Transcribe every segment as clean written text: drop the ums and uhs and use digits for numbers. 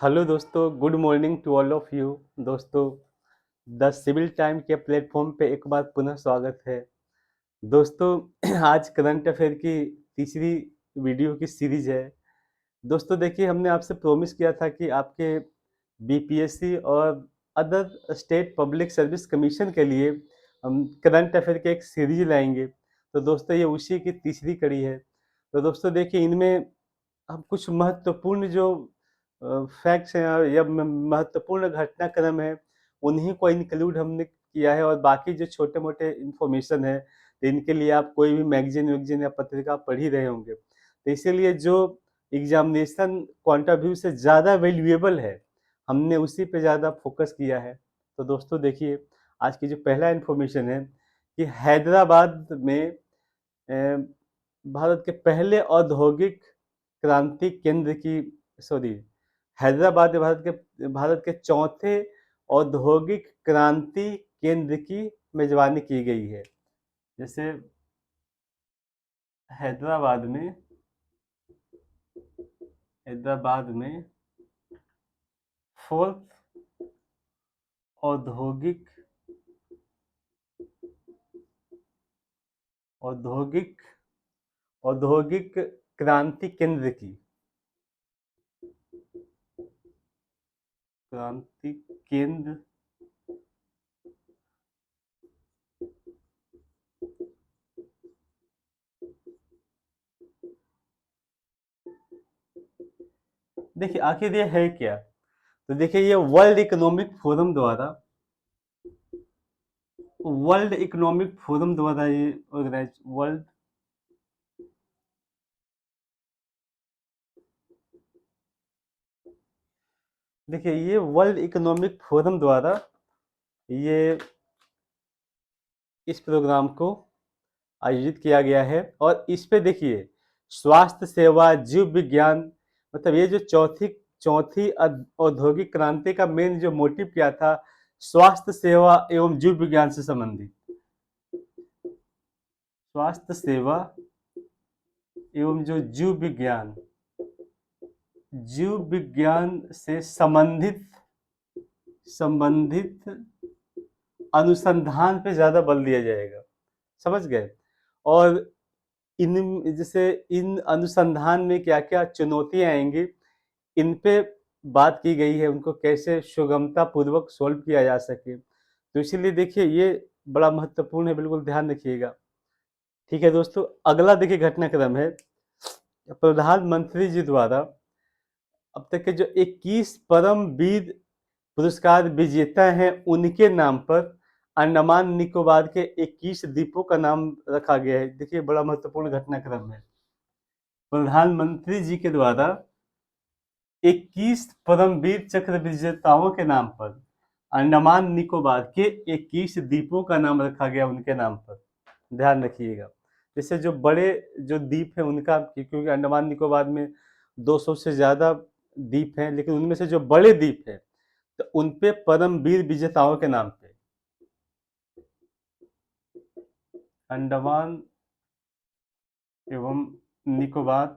Hello दोस्तों, good morning to all of you. दोस्तों, the civil time के platform पे एक बार पुनः स्वागत है। दोस्तों, आज करंट अफेयर की तीसरी वीडियो की सीरीज है। दोस्तों देखिए, हमने आपसे प्रॉमिस किया था कि आपके बीपीएससी और other state public service commission के लिए हम करंट अफेयर की एक सीरीज लाएंगे। तो दोस्तों, ये उसी की तीसरी कड़ी है। तो दोस्तों देखिए, इनमें हम कुछ महत्वपूर्ण जो फैक्ट्स हैं या महत्वपूर्ण घटनाक्रम है, उन्हीं को इंक्लूड हमने किया है, और बाकी जो छोटे मोटे इंफॉर्मेशन है, तो इनके लिए आप कोई भी मैगजीन वैगजीन या पत्रिका पढ़ ही रहे होंगे। तो इसीलिए जो एग्जामिनेशन पॉइंट ऑफ व्यू से ज़्यादा वैल्यूएबल है, हमने उसी पे ज़्यादा फोकस किया है। तो दोस्तों देखिए, आज की जो पहला इंफॉर्मेशन है कि हैदराबाद में भारत के पहले औद्योगिक क्रांति केंद्र की सॉरी हैदराबाद भारत के चौथे औद्योगिक क्रांति केंद्र की मेजबानी की गई है। जैसे हैदराबाद में हैदराबाद में फोर्थ औद्योगिक औद्योगिक औद्योगिक क्रांति केंद्र की क्रांति केंद्र देखिए आखिर ये है क्या। तो देखिए, ये वर्ल्ड इकोनॉमिक फोरम द्वारा ये ऑर्गेनाइज वर्ल्ड देखिए ये वर्ल्ड इकोनॉमिक फोरम द्वारा ये इस प्रोग्राम को आयोजित किया गया है। और इस पे देखिए, स्वास्थ्य सेवा, जीव विज्ञान, मतलब ये जो चौथी चौथी औद्योगिक क्रांति का मेन जो मोटिव क्या था, स्वास्थ्य सेवा एवं जीव विज्ञान से संबंधित, स्वास्थ्य सेवा एवं जो जीव विज्ञान से संबंधित अनुसंधान पे ज्यादा बल दिया जाएगा। समझ गए। और इन अनुसंधान में क्या क्या चुनौतियां आएंगी, इन पे बात की गई है, उनको कैसे सुगमता पूर्वक सोल्व किया जा सके। तो इसीलिए देखिए, ये बड़ा महत्वपूर्ण है, बिल्कुल ध्यान रखिएगा। ठीक है दोस्तों, अगला देखिए घटनाक्रम है, प्रधानमंत्री जी द्वारा अब तक के जो 21 परम वीर पुरस्कार विजेता हैं, उनके नाम पर अंडमान निकोबार के 21 द्वीपों का नाम रखा गया है। देखिए, बड़ा महत्वपूर्ण घटनाक्रम है। प्रधानमंत्री जी के द्वारा 21 परमवीर चक्र विजेताओं के नाम पर अंडमान निकोबार के 21 द्वीपों का नाम रखा गया उनके नाम पर। ध्यान रखिएगा। जैसे जो बड़े जो द्वीप है उनका, क्योंकि अंडमान निकोबार में 200 से ज्यादा द्वीप हैं, लेकिन उनमें से जो बड़े द्वीप है, तो उन पे परमवीर विजेताओं के नाम पे अंडमान एवं निकोबार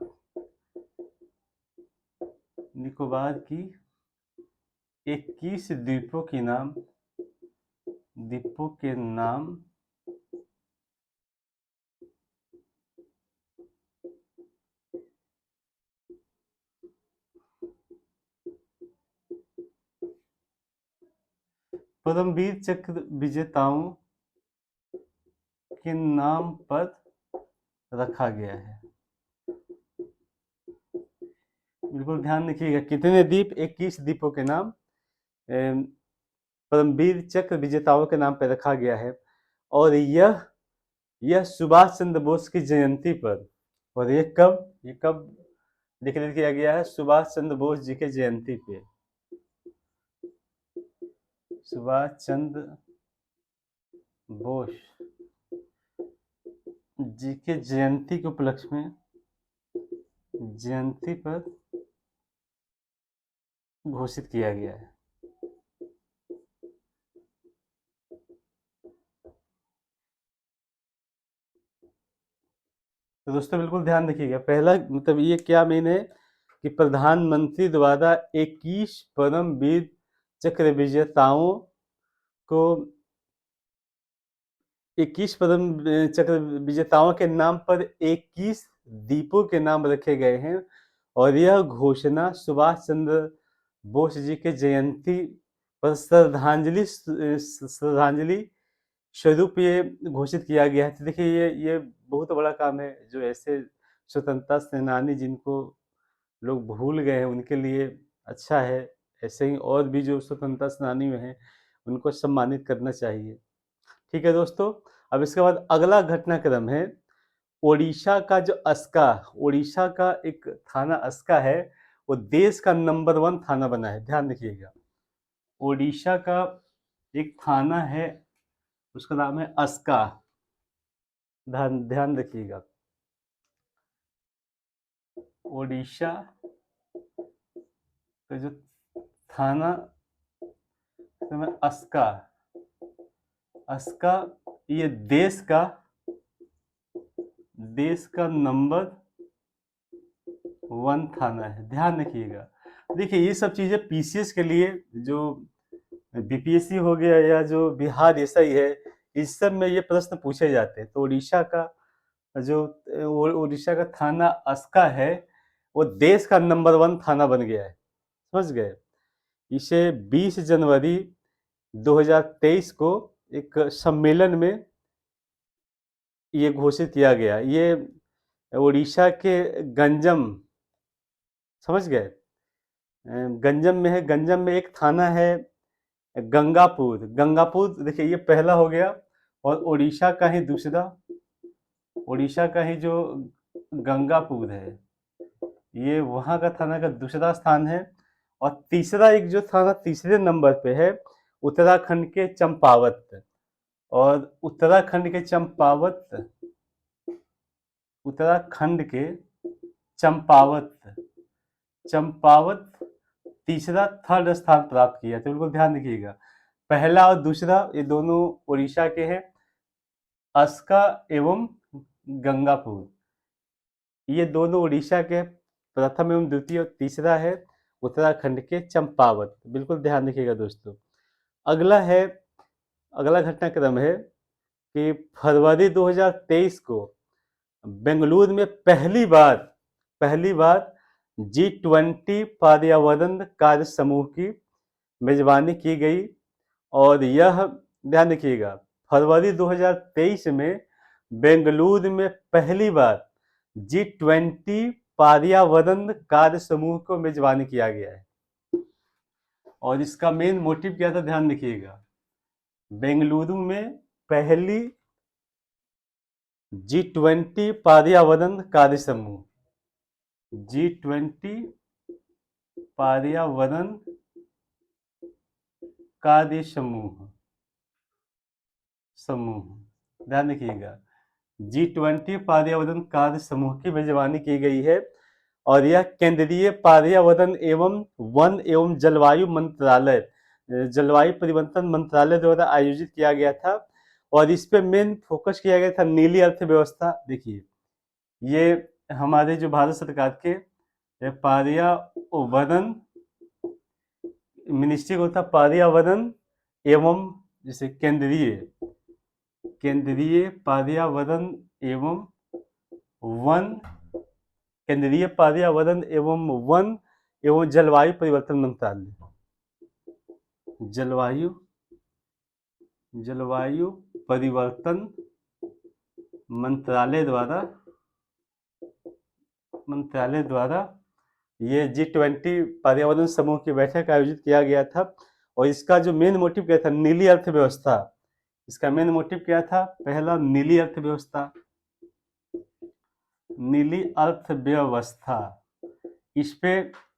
निकोबार की 21 द्वीपों के नाम परमवीर चक्र विजेताओं के नाम पर रखा गया है। बिल्कुल ध्यान रखिएगा, कितने द्वीप, 21 द्वीपों के नाम परमवीर चक्र विजेताओं के नाम पर रखा गया है। और यह सुभाष चंद्र बोस की जयंती पर, और ये कब डिक्लेयर किया गया है, सुभाष चंद्र बोस जी के जयंती पे, सुभाष चंद्र बोस जी के जयंती के उपलक्ष्य में, जयंती पर घोषित किया गया है। तो दोस्तों बिल्कुल ध्यान रखिएगा, पहला मतलब ये क्या मीन है कि प्रधानमंत्री द्वारा 21 परमवीर चक्र विजेताओं को 21 पद्म चक्र विजेताओं के नाम पर 21 द्वीपों के नाम रखे गए हैं और यह घोषणा सुभाष चंद्र बोस जी के जयंती पर श्रद्धांजलि स्वरूप ये घोषित किया गया है। तो देखिए ये बहुत बड़ा काम है, जो ऐसे स्वतंत्रता सेनानी जिनको लोग भूल गए हैं उनके लिए अच्छा है। ऐसे ही और भी जो स्वतंत्रता सेनानी हैं उनको सम्मानित करना चाहिए। ठीक है दोस्तों, अब इसके बाद अगला घटनाक्रम है ओडिशा का जो अस्का, ओडिशा का एक थाना अस्का है, वो देश का नंबर 1 थाना बना है, ध्यान रखिएगा। ओडिशा का एक थाना है, उसका नाम है अस्का, ध्यान रखिएगा। ओडिशा का जो थाना अस्का, अस्का ये देश का नंबर 1 थाना है, ध्यान रखिएगा। देखिए ये सब चीजें पीसीएस के लिए, जो बीपीएससी हो गया या जो बिहार ऐसा ही है, इस सब में ये प्रश्न पूछे जाते हैं। तो ओडिशा का जो ओडिशा का थाना अस्का है, वो देश का नंबर 1 थाना बन गया है, समझ गए। इसे 20 जनवरी 2023 को एक सम्मेलन में ये घोषित किया गया। ये ओडिशा के गंजम, समझ गए, गंजम में है। गंजम में एक थाना है गंगापुर। गंगापुर देखिए ये पहला हो गया, और ओडिशा का ही दूसरा, ओडिशा का ही जो गंगापुर है, ये वहां का थाना का दूसरा स्थान है। और तीसरा एक जो थाना तीसरे नंबर पे है, उत्तराखंड के चंपावत। और उत्तराखंड के चंपावत तीसरा थर्ड स्थान प्राप्त किया। तो बिल्कुल ध्यान रखिएगा, पहला और दूसरा ये दोनों उड़ीसा के हैं, अस्का एवं गंगापुर, ये दोनों उड़ीसा के प्रथम एवं द्वितीय, और तीसरा है उत्तराखंड के चंपावत। बिल्कुल ध्यान रखिएगा दोस्तों। अगला घटनाक्रम है कि फरवरी 2023 को बेंगलुरु में पहली बार G20 पर्यावरण कार्य समूह की मेजबानी की गई। और यह ध्यान रखिएगा, फरवरी 2023 में बेंगलुरु में पहली बार G20 पर्यावरण कार्य समूह को मेजबानी किया गया है। और इसका मेन मोटिव क्या था, ध्यान रखिएगा, बेंगलुरु में पहली G20 पर्यावरण कार्य समूह, G20 पर्यावरण कार्य समूह, ध्यान रखिएगा, G20 पर्यावरण कार्य समूह की मेजबानी की गई है। और यह केंद्रीय पर्यावरण एवं वन एवं जलवायु परिवर्तन मंत्रालय द्वारा आयोजित किया गया था। और इस पे मेन फोकस किया गया था नीली अर्थव्यवस्था। देखिए ये हमारे जो भारत सरकार के पर्यावरण मिनिस्ट्री को था, पर्यावरण एवं जैसे केंद्रीय पर्यावरण एवं वन, केंद्रीय पर्यावरण एवं वन एवं जलवायु परिवर्तन मंत्रालय, जलवायु परिवर्तन मंत्रालय द्वारा ये G20 पर्यावरण समूह की बैठक आयोजित किया गया था। और इसका जो मेन मोटिव क्या था, नीली अर्थव्यवस्था। इसका मेन मोटिव क्या था, पहला नीली अर्थव्यवस्था,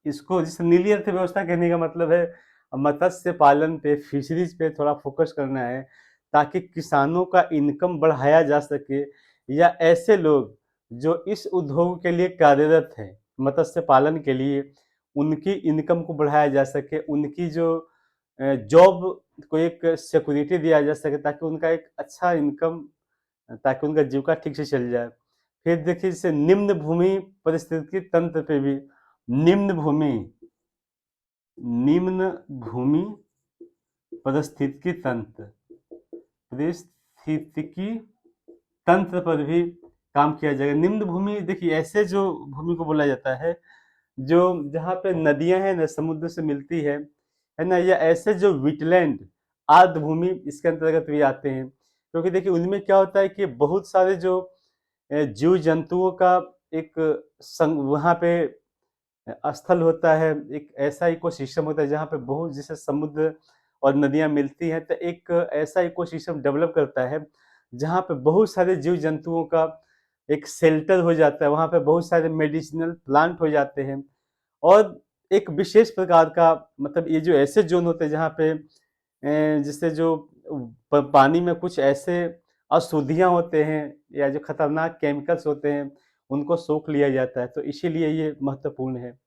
इसको जिस नीली अर्थव्यवस्था कहने का मतलब है मत्स्य पालन पे, फिशरीज पे थोड़ा फोकस करना है, ताकि किसानों का इनकम बढ़ाया जा सके, या ऐसे लोग जो इस उद्योग के लिए कार्यरत हैं, मत्स्य पालन के लिए, उनकी इनकम को बढ़ाया जा सके, उनकी जो जॉब को एक सिक्योरिटी दिया जा सके, ताकि उनका एक अच्छा इनकम, ताकि उनका जीविका ठीक से चल जाए। फिर देखिए जैसे निम्न भूमि परिस्थितिकी तंत्र पे भी निम्न भूमि निम्न भूमि पारिस्थितिकी तंत्र पारिस्थितिकी तंत्र पर भी काम किया जाएगा। निम्न भूमि देखिए ऐसे जो भूमि को बोला जाता है जो जहाँ पे नदियां हैं ना समुद्र से मिलती है ना, या ऐसे जो विटलैंड आर्द्र भूमि इसके अंतर्गत भी आते हैं, क्योंकि देखिए उनमें क्या होता है कि बहुत सारे जो जीव जंतुओं का एक वहाँ पे स्थल होता है, एक ऐसा इकोसिस्टम होता है जहाँ पे बहुत जैसे समुद्र और नदियां मिलती हैं, तो एक ऐसा इकोसिस्टम डेवलप करता है जहाँ पे बहुत सारे जीव जंतुओं का एक शेल्टर हो जाता है, वहाँ पे बहुत सारे मेडिसिनल प्लांट हो जाते हैं। और एक विशेष प्रकार का मतलब ये जो ऐसे जोन होते हैं जहाँ पे जिससे जो पानी में कुछ ऐसे अशुद्धियां होते हैं या जो खतरनाक केमिकल्स होते हैं उनको सोख लिया जाता है, तो इसीलिए ये महत्वपूर्ण है।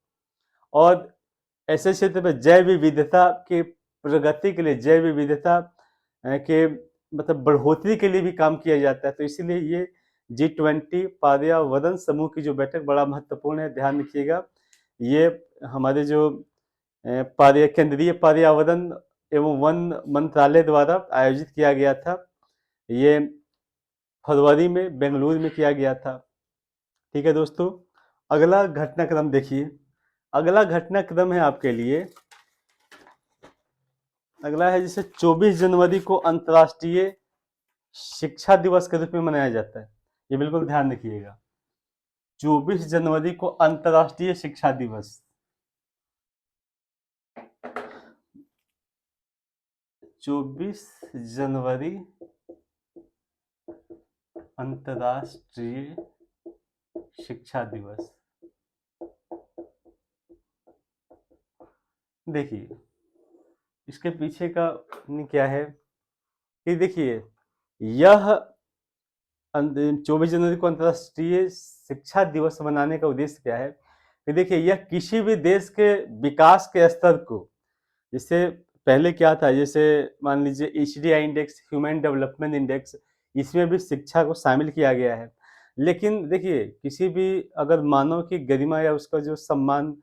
और ऐसे क्षेत्र में जैव विविधता के प्रगति के लिए, जैव विविधता के मतलब बढ़ोतरी के लिए भी काम किया जाता है, तो इसीलिए ये G20 पर्यावरण समूह की जो बैठक बड़ा महत्वपूर्ण है, ध्यान रखिएगा। ये हमारे जो केंद्रीय पर्यावरण एवं वन मंत्रालय द्वारा आयोजित किया गया था। ये फरवरी में बेंगलुरु में किया गया था। ठीक है दोस्तों, अगला घटनाक्रम देखिए। अगला घटनाक्रम है आपके लिए, अगला है जैसे 24 जनवरी को अंतर्राष्ट्रीय शिक्षा दिवस के रूप में मनाया जाता है। ये बिल्कुल ध्यान रखिएगा, 24 जनवरी को अंतर्राष्ट्रीय शिक्षा दिवस। 24 जनवरी अंतर्राष्ट्रीय शिक्षा दिवस। देखिए इसके पीछे का क्या है कि देखिए यह 24 जनवरी को अंतर्राष्ट्रीय शिक्षा दिवस मनाने का उद्देश्य क्या है कि देखिए यह किसी भी देश के विकास के स्तर को, जैसे पहले क्या था, जैसे मान लीजिए HDI index, human development index, इसमें भी शिक्षा को शामिल किया गया है। लेकिन देखिए किसी भी अगर मानव की गरिमा या उसका जो सम्मान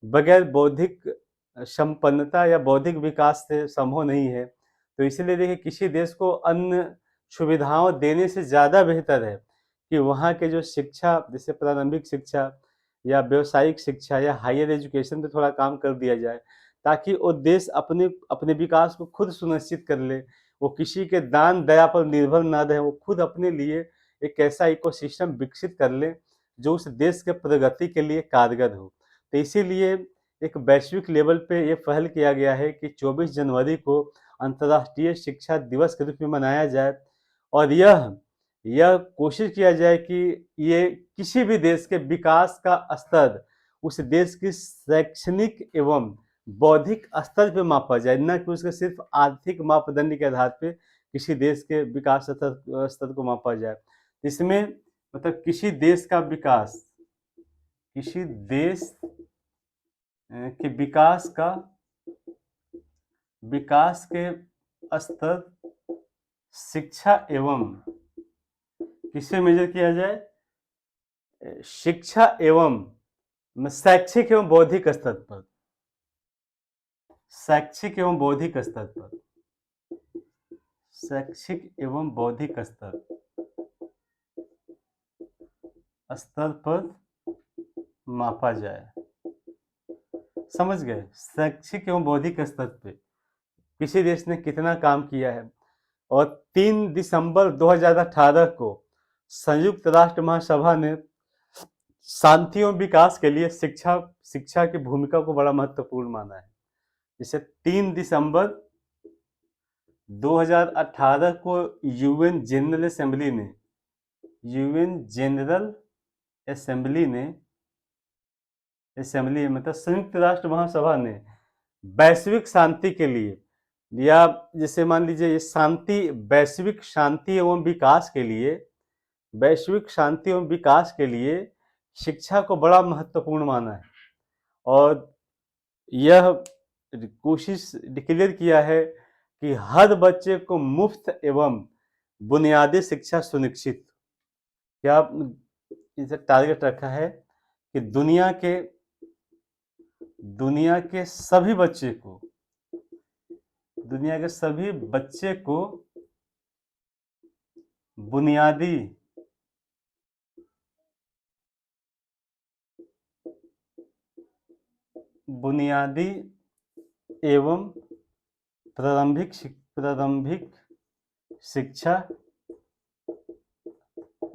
बगैर बौद्धिक संपन्नता या बौद्धिक विकास से संभव नहीं है, तो इसीलिए देखिए किसी देश को अन्य सुविधाओं देने से ज़्यादा बेहतर है कि वहाँ के जो शिक्षा, जैसे प्रारंभिक शिक्षा या व्यावसायिक शिक्षा या हायर एजुकेशन पे थोड़ा काम कर दिया जाए, ताकि वो देश अपने अपने विकास को खुद सुनिश्चित कर ले, वो किसी के दान दया पर निर्भर ना रहे, वो खुद अपने लिए एक ऐसा इकोसिस्टम विकसित कर ले जो उस देश के प्रगति के लिए कारगर हो। तो इसीलिए एक वैश्विक लेवल पे ये पहल किया गया है कि 24 जनवरी को अंतर्राष्ट्रीय शिक्षा दिवस के रूप में मनाया जाए, और यह कोशिश किया जाए कि ये किसी भी देश के विकास का स्तर उस देश की शैक्षणिक एवं बौद्धिक स्तर पे मापा जाए, न कि उसके सिर्फ आर्थिक मापदंड के आधार पे किसी देश के विकास स्तर को मापा जाए। इसमें मतलब किसी देश का विकास, किसी देश के विकास के स्तर शिक्षा एवं किसे मेजर किया जाए, शिक्षा एवं शैक्षिक एवं बौद्धिक स्तर पर, शैक्षिक एवं बौद्धिक स्तर पर, शैक्षिक एवं बौद्धिक स्तर पर मापा जाए। समझ गए, शैक्षिक एवं बौद्धिक स्तर पे किसी देश ने कितना काम किया है। और 3 दिसंबर 2018 को संयुक्त राष्ट्र महासभा ने शांति एवं विकास के लिए शिक्षा की भूमिका को बड़ा महत्वपूर्ण माना है। जैसे 3 दिसंबर 2018 को यूएन जनरल असेंबली मतलब संयुक्त राष्ट्र महासभा ने वैश्विक शांति के लिए, या जैसे मान लीजिए वैश्विक शांति एवं विकास के लिए, वैश्विक शांति एवं विकास के लिए शिक्षा को बड़ा महत्वपूर्ण माना है। और यह कोशिश डिक्लेयर किया है कि हर बच्चे को मुफ्त एवं बुनियादी शिक्षा सुनिश्चित, क्या इसे टारगेट रखा है कि दुनिया के दुनिया के सभी बच्चे को, दुनिया के सभी बच्चे को बुनियादी बुनियादी एवं प्रारंभिक शिक्षा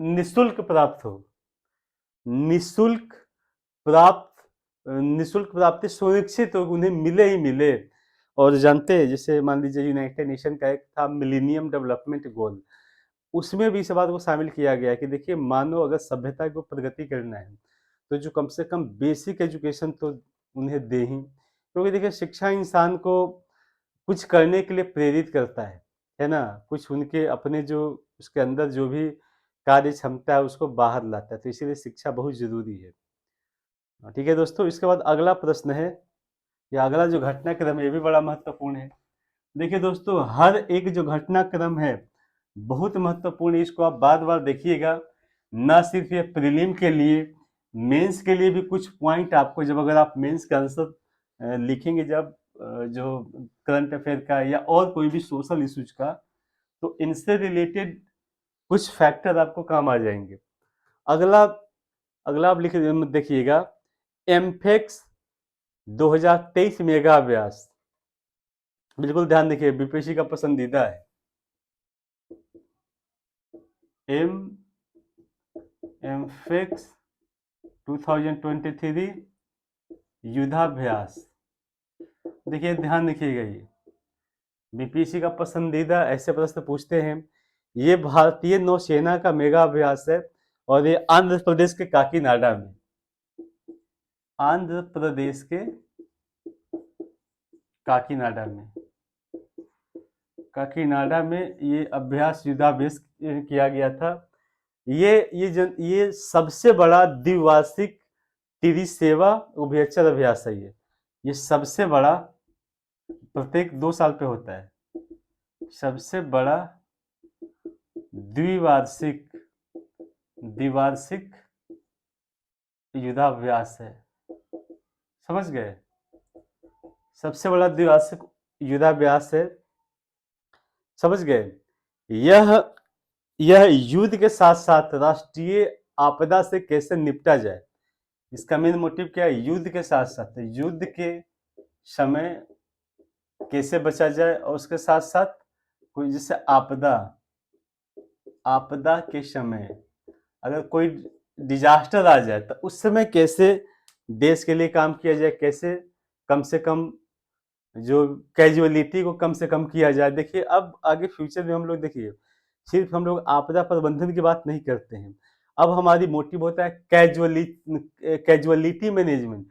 निशुल्क प्राप्त हो। निशुल्क निशुल्क प्राप्ति सुनिश्चित हो, उन्हें मिले ही मिले। और जानते हैं, जैसे मान लीजिए यूनाइटेड नेशन का एक था मिलेनियम डेवलपमेंट गोल, उसमें भी इस बात को शामिल किया गया कि देखिए मानव अगर सभ्यता को प्रगति करना है तो जो कम से कम बेसिक एजुकेशन तो उन्हें दे ही, क्योंकि देखिए शिक्षा इंसान को कुछ करने के लिए प्रेरित करता है ना, कुछ उनके अपने जो उसके अंदर जो भी कार्य क्षमता है उसको बाहर लाता है, तो इसीलिए शिक्षा बहुत जरूरी है। ठीक है दोस्तों, इसके बाद अगला प्रश्न है, या अगला जो घटनाक्रम है ये भी बड़ा महत्वपूर्ण है। देखिए दोस्तों, हर एक जो घटनाक्रम है बहुत महत्वपूर्ण है, इसको आप बार बार देखिएगा। ना सिर्फ ये प्रीलिम के लिए, मेंस के लिए भी कुछ पॉइंट आपको, जब अगर आप मेंस का आंसर लिखेंगे, जब जो करंट अफेयर का या और कोई भी सोशल इश्यूज का, तो इनसे रिलेटेड कुछ फैक्टर आपको काम आ जाएंगे। अगला अगला आप लिख देखिएगा, एमफेक्स 2023 मेगा अभ्यास, बिल्कुल ध्यान देखिए, बीपीएससी का पसंदीदा है। एमफेक्स 2023 युद्धाभ्यास, देखिए ध्यान देखिएगा, ये बीपीएससी का पसंदीदा ऐसे प्रश्न पूछते हैं। ये भारतीय नौसेना का मेगा अभ्यास है और ये आंध्र प्रदेश के काकीनाडा में, आंध्र प्रदेश के काकीनाडा में ये अभ्यास युद्धाभ्यास किया गया था। ये सबसे बड़ा द्विवार्षिक त्रिसेवा उभयचर अभ्यास है। ये सबसे बड़ा, प्रत्येक 2 साल पे होता है, सबसे बड़ा द्विवार्षिक युद्धाभ्यास है। समझ गए, सबसे बड़ा द्विवार्षिक युद्धाभ्यास है, समझ गए। यह युद्ध के साथ साथ राष्ट्रीय आपदा से कैसे निपटा जाए, इसका मेन मोटिव क्या है, युद्ध के साथ साथ युद्ध के समय कैसे बचा जाए, और उसके साथ साथ कोई जैसे आपदा के समय अगर कोई डिजास्टर आ जाए तो उस समय कैसे देश के लिए काम किया जाए, कैसे कम से कम जो कैजुअलिटी को कम से कम किया जाए। देखिए अब आगे फ्यूचर में हम लोग, देखिए सिर्फ हम लोग आपदा प्रबंधन की बात नहीं करते हैं, अब हमारी मोटिव होता है कैजुअलिटी मैनेजमेंट,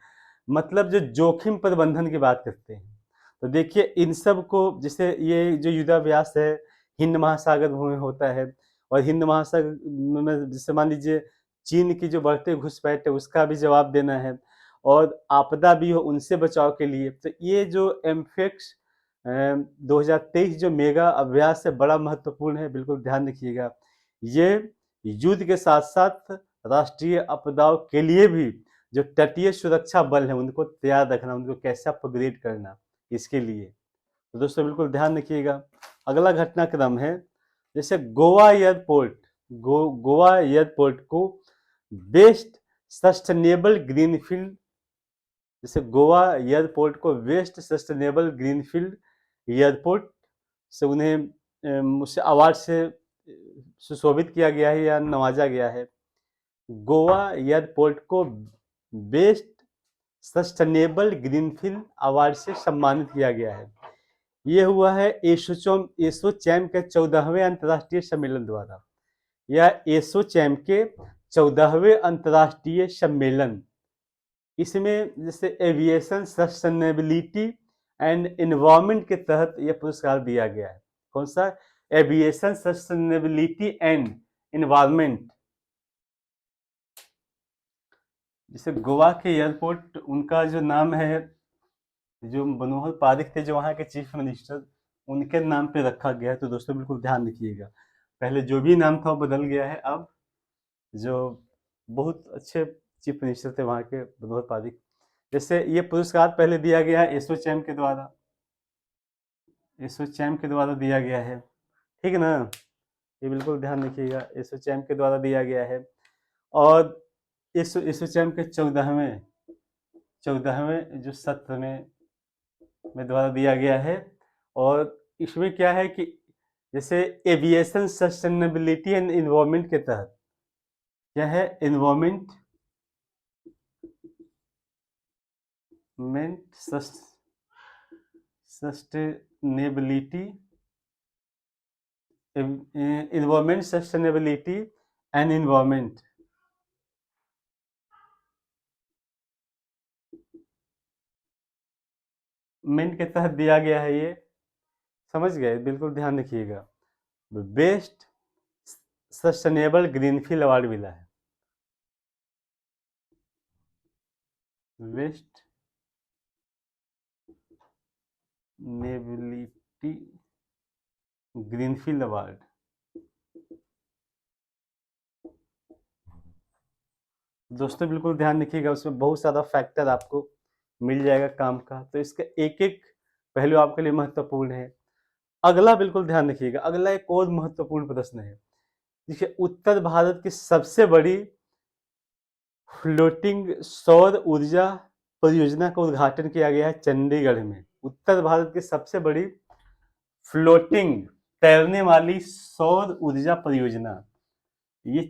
मतलब जो जोखिम प्रबंधन की बात करते हैं। तो देखिए इन सब को, जैसे ये जो युद्धाभ्यास है हिंद महासागर में होता है, और हिंद महासागर में जैसे मान लीजिए चीन की जो बढ़ते घुसपैठ है उसका भी जवाब देना है, और आपदा भी हो उनसे बचाव के लिए। तो ये जो एमफेक्स 2023 जो मेगा अभ्यास है बड़ा महत्वपूर्ण है, बिल्कुल ध्यान रखिएगा। ये युद्ध के साथ साथ राष्ट्रीय आपदाओं के लिए भी जो तटीय सुरक्षा बल है उनको तैयार रखना, उनको कैसे अपग्रेड करना, इसके लिए। तो दोस्तों बिल्कुल ध्यान रखिएगा। अगला घटनाक्रम है, जैसे गोवा एयरपोर्ट को बेस्ट सस्टेनेबल ग्रीनफील्ड, जैसे गोवा एयरपोर्ट को वेस्ट सस्टेनेबल ग्रीनफील्ड एयरपोर्ट से उन्हें उसे अवार्ड से सुशोभित किया गया है या नवाजा गया है। गोवा एयरपोर्ट को बेस्ट सस्टेनेबल ग्रीनफील्ड अवार्ड से सम्मानित किया गया है। ये हुआ है एसोचैम के 14वें अंतर्राष्ट्रीय सम्मेलन द्वारा, या एसोचैम के 14वें अंतर्राष्ट्रीय सम्मेलन, इसमें जैसे एविएशन सस्टेनेबिलिटी एंड एनवायरनमेंट के तहत यह पुरस्कार दिया गया है। कौन सा, एविएशन सस्टेनेबिलिटी एंड एनवायरनमेंट। जैसे गोवा के एयरपोर्ट, उनका जो नाम है, जो मनोहर पारिक थे जो वहाँ के चीफ मिनिस्टर, उनके नाम पे रखा गया है। तो दोस्तों बिल्कुल ध्यान रखिएगा, पहले जो भी नाम था वो बदल गया है, अब जो बहुत अच्छे चीफ मिनिस्टर थे वहाँ के मनोहर पारिक, जैसे ये पुरस्कार पहले दिया गया है एसोचैम के द्वारा, एसोचैम के द्वारा दिया गया है, ठीक है ना। ये बिल्कुल ध्यान रखिएगा, एसोचैम के द्वारा दिया गया है। और एसोचैम के 14वें जो सत्र में द्वारा दिया गया है। और इसमें क्या है कि जैसे एविएशन सस्टेनेबिलिटी एंड इन्वायरमेंट के तहत क्या है, environment sustainability, environment sustainability and environment, मेंट के तहत दिया गया है ये, समझ गए, बिल्कुल ध्यान रखिएगा। बेस्ट सस्टेनेबल ग्रीनफील्ड अवार्ड मिला है, बेस्ट नेबिलिटी ग्रीनफील्ड अवार्ड। दोस्तों बिल्कुल ध्यान रखिएगा, उसमें बहुत सारा फैक्टर आपको मिल जाएगा काम का, तो इसका एक एक पहलू आपके लिए महत्वपूर्ण है। अगला बिल्कुल ध्यान रखिएगा, अगला एक और महत्वपूर्ण प्रश्न है। देखिए, उत्तर भारत की सबसे बड़ी फ्लोटिंग सौर ऊर्जा परियोजना का उद्घाटन किया गया है चंडीगढ़ में। उत्तर भारत की सबसे बड़ी फ्लोटिंग तैरने वाली सौर ऊर्जा परियोजना, ये